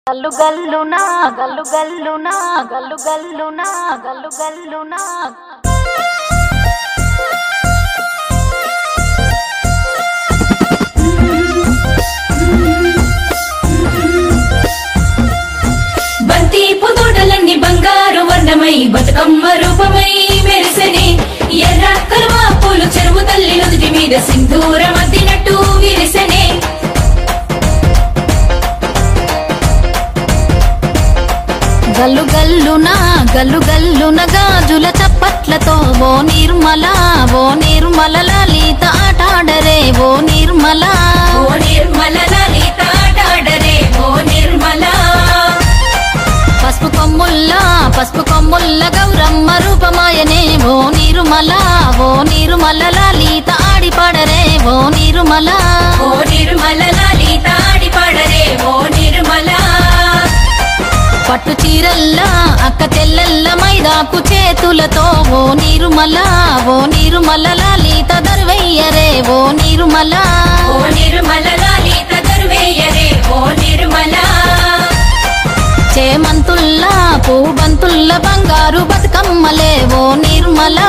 గల్లు గల్లునా గల్లు గల్లునా గల్లు గల్లునా గల్లు గల్లునా బంతి పుదోడలన్నీ బంగారు వర్ణమై బతుకమ్మ రూపమై మెరిసెనే ఎర్ర కలువ పూలు చెరువు తల్లి నుదుటి మీద సింధూరం అద్దినట్టు విరిసెనే గల్లు గల్లునా గల్లు గల్లున గాజుల చప్పట్లతో ఓ నిర్మల లలిత ఆటాడరే ఓ నిర్మల లలిత ఆటాడరే ఓ నిర్మల పసుపు కొమ్ముల్ల గౌరమ్మ రూపమాయనే ఓ నిర్మల లలిత ఆడిపాడరే ఓ నిర్మల లలిత ఆడిపాడరే ఓ నిర్మల పట్టు చీరల్లా అక్క తెల్లల్ల మైదాకు చేతులతో ఓ నిర్మల లలిత దర్వయ్యరే ఓ నిర్మల లలిత దర్వయ్యరే ఓ నిర్మల చేమంతుల్లా పూబంతుల్ల బంగారు బతుకమ్మలే ఓ నిర్మల